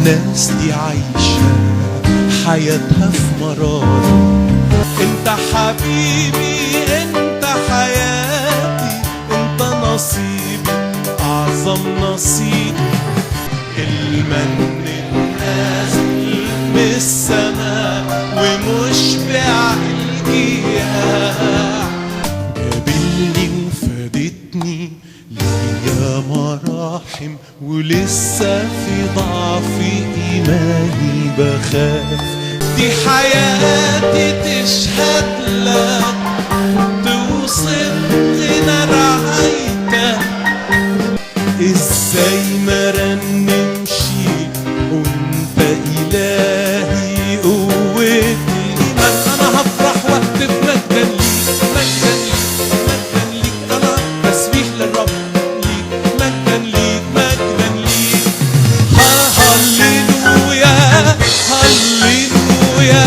الناس دي عايشة حياتها في مرار. انت حبيبي، انت حياتي، انت نصيبي، اعظم نصيب. المن النازل من السماء ومشبع الجياع، قابلني وفادتني ليا مراحم، ولسه في ضعف إيماني بخاف. دي حياتي تشهد لك، توصف غنى رعايتك. ازاي ما رنمش وانت إلهي قوتي. انا هفرح واهتف مجدا ليك، مجدا ليك، مجدا ليك. انا تسبيح للرب ليك، مجدا ليك، مجدا ليك. هللويا هللويا.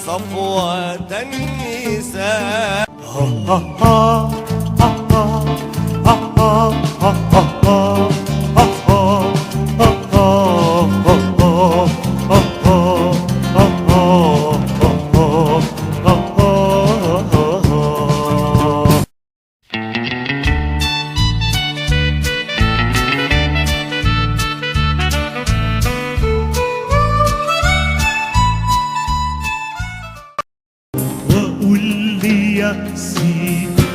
صفوة النساء.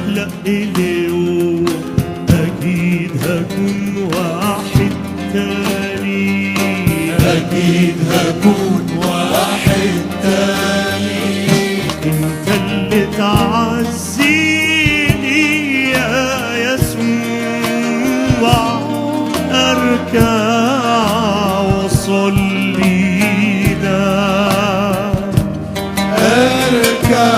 لا اليوم أكيد هكون واحد تاني، أكيد هكون واحد تاني. أنت اللي تعزيني يا يسوع، أركع وصلي لك، أركع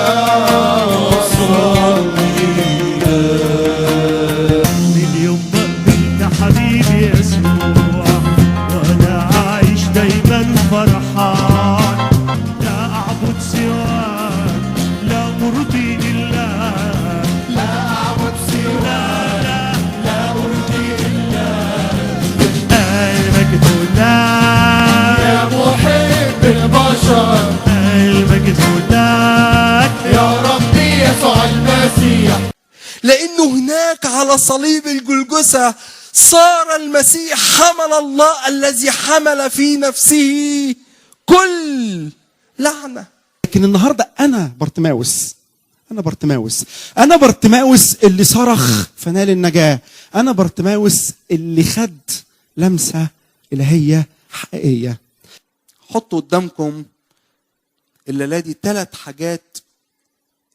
حبيبي يسوع، وانا عايش دايما لأنه هناك على صليب الجلجثة صار المسيح حمل الله الذي حمل في نفسه كل لعنة. لكن النهاردة أنا برتماوس اللي صرخ فنال النجاة. أنا برتماوس اللي خد لمسة إلهية حقيقية. حطوا قدامكم الليلة دي 3 حاجات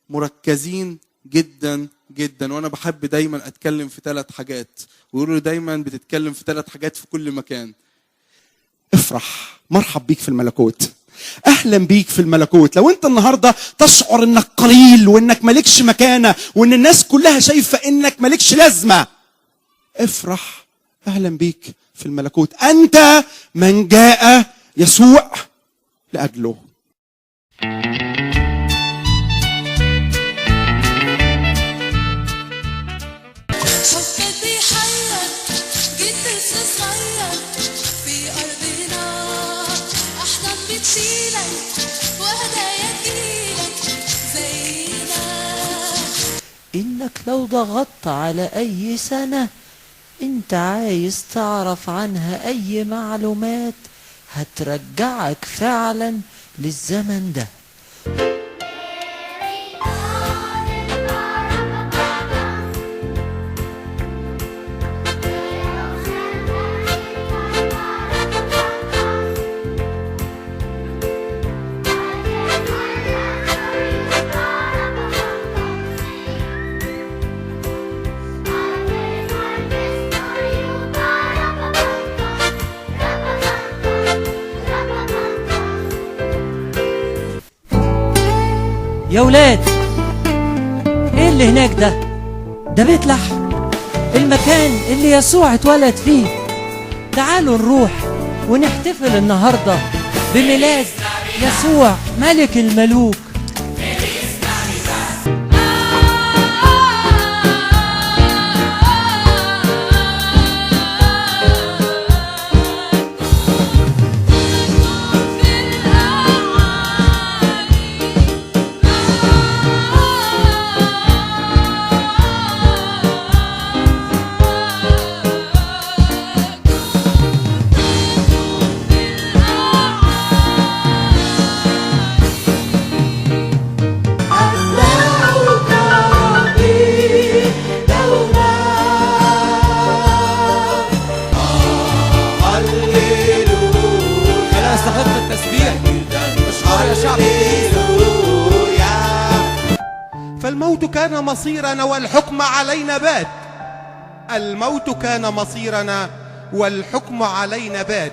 مركزين جدا جدا، وانا بحب دايما اتكلم في 3 حاجات، ويقولوا دايما بتتكلم في 3 حاجات في كل مكان. افرح، مرحب بيك في الملكوت، اهلا بيك في الملكوت. لو انت النهارده تشعر انك قليل وانك مالكش مكانه وان الناس كلها شايفه انك مالكش لازمه، افرح، اهلا بيك في الملكوت. انت من جاء يسوع لاجله. إنك لو ضغطت على أي سنة أنت عايز تعرف عنها أي معلومات هترجعك فعلا للزمن ده. يا ولاد، ايه اللي هناك ده بيت لحم، المكان اللي يسوع اتولد فيه. تعالوا نروح ونحتفل النهارده بميلاد يسوع ملك الملوك. فالموت كان مصيرنا والحكم علينا بات. الموت كان مصيرنا والحكم علينا بات.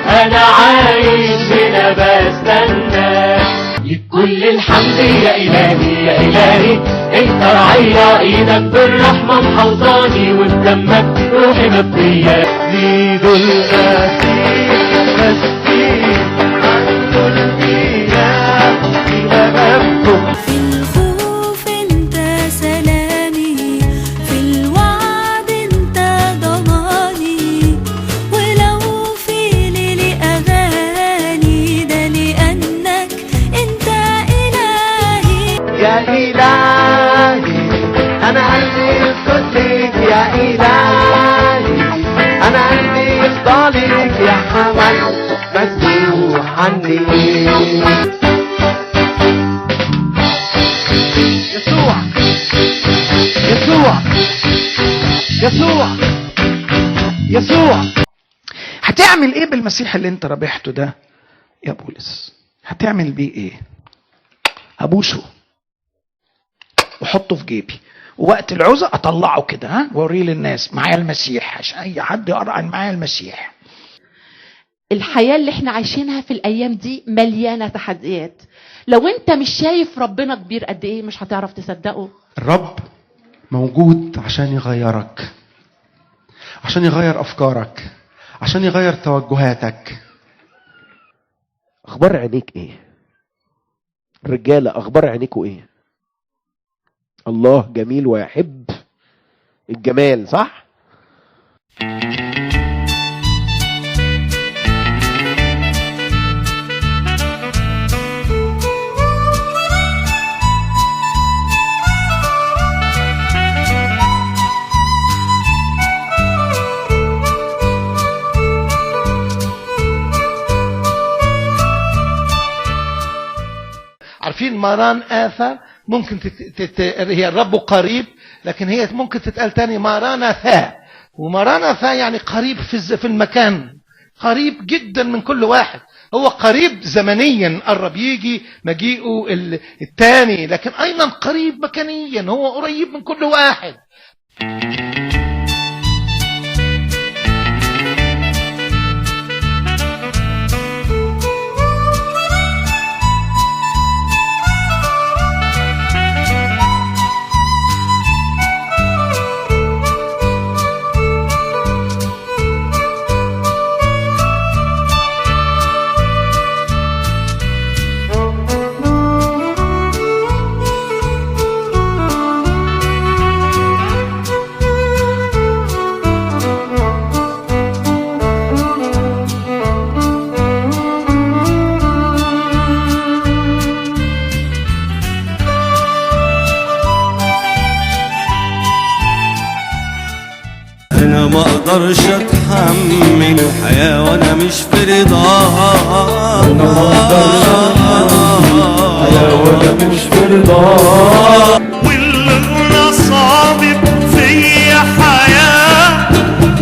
أنا عايش هنا بستنى. كل الحمد يا إلهي يا إلهي، أنت رعية إيدك بالرحمة محوطاني، وبدمك روحي مبنية. زيد الأسير مسكين عنده البيان إلى مفتوح. في الخوف أنت سلامي، في الوعد أنت ضماني، ولو في إلهي أنا قلبي يسجد ليك يا إلهي أنا قلبي يخضع ليك يا حمل مسبوح عني يسوع يسوع يسوع يسوع. هتعمل ايه بالمسيح اللي انت ربحته ده يا بولس؟ هتعمل بيه ايه؟ هبوسه وحطه في جيبي ووقت العوزة اطلعه كده ها واوريه للناس معايا المسيح عشان اي حد يقرا عن معايا المسيح. الحياة اللي احنا عايشينها في الايام دي مليانة تحديات. لو انت مش شايف ربنا كبير قد ايه مش هتعرف تصدقه. الرب موجود عشان يغيرك، عشان يغير أفكارك، عشان يغير توجهاتك. اخبار عينيك ايه؟ الرجاله اخبار عينيكوا ايه؟ الله جميل ويحب الجمال، صح؟ عارفين مران آثا ممكن هي الرب قريب، لكن هي ممكن تتقال تاني مرانثا. ومرانثا يعني قريب في المكان، قريب جدا من كل واحد. هو قريب زمنيا قرب يجي مجيئه التاني، لكن ايضا قريب مكانيا، هو قريب من كل واحد. أنا ما أقدرش أتحمل الحياة وأنا مش في رضاها. أنا ما أقدرش أتحمل الحياة وأنا مش في رضاها. والغنى صابب فيا حياة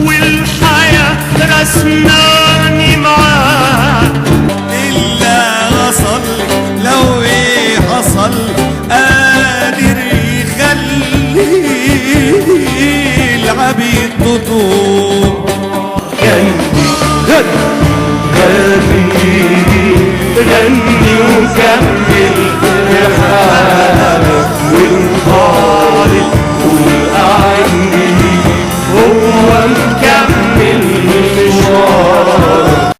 والحياة رسماني معاك. إلا وصل لو إيه حصل قادر يخلي العبيد تطوب. غني غني وكمل في حالك وانطالب والأعني هو مكمل مشوارك.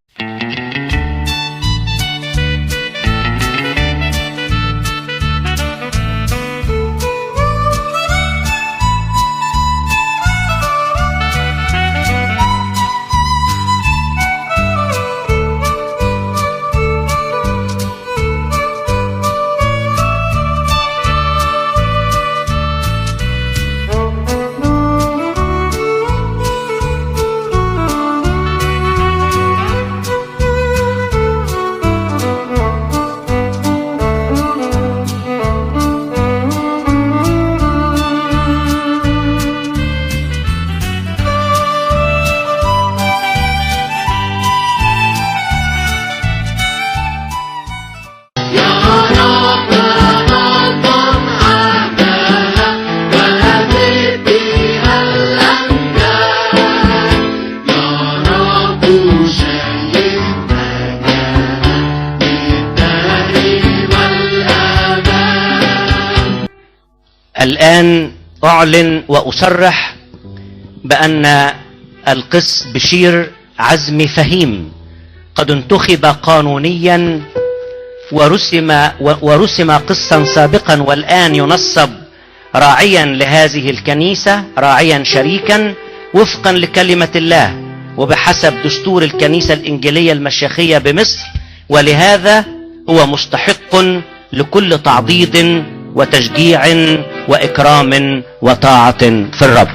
الآن أعلن وأصرح بأن القس بشير عزمي فهيم قد انتخب قانونيا ورسم قسا سابقا، والآن ينصب راعيا لهذه الكنيسة، راعيا شريكا وفقا لكلمة الله وبحسب دستور الكنيسة الإنجيلية المشيخية بمصر، ولهذا هو مستحق لكل تعضيد وتشجيع وإكرام وطاعة في الرب.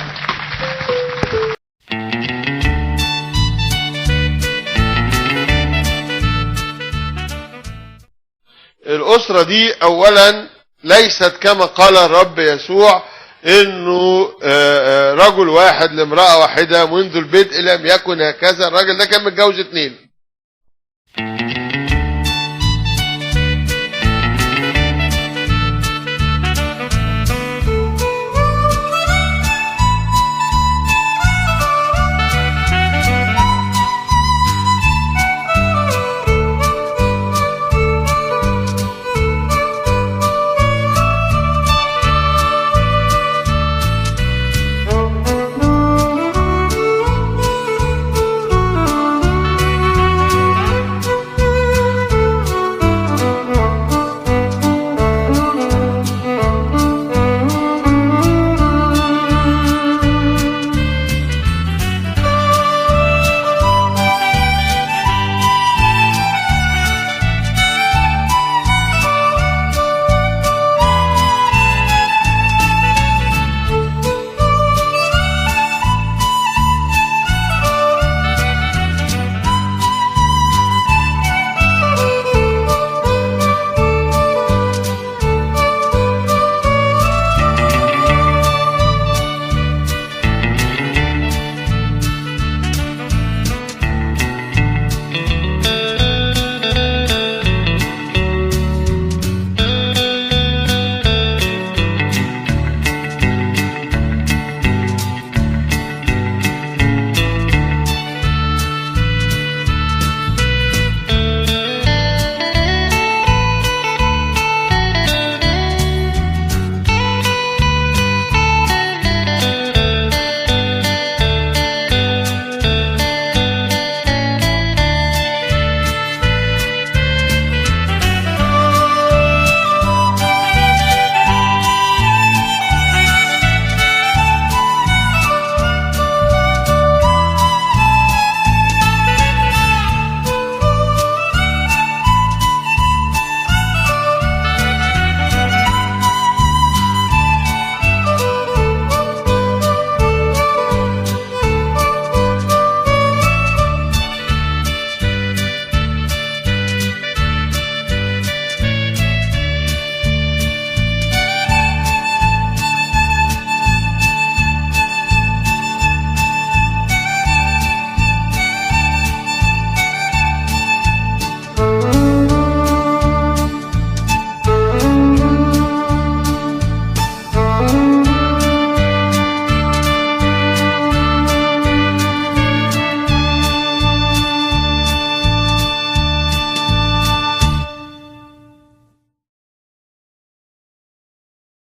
الأسرة دي أولا ليست كما قال الرب يسوع انه رجل واحد لامرأة واحدة منذ البدء لم يكن هكذا. الراجل ده كان متجوز 2.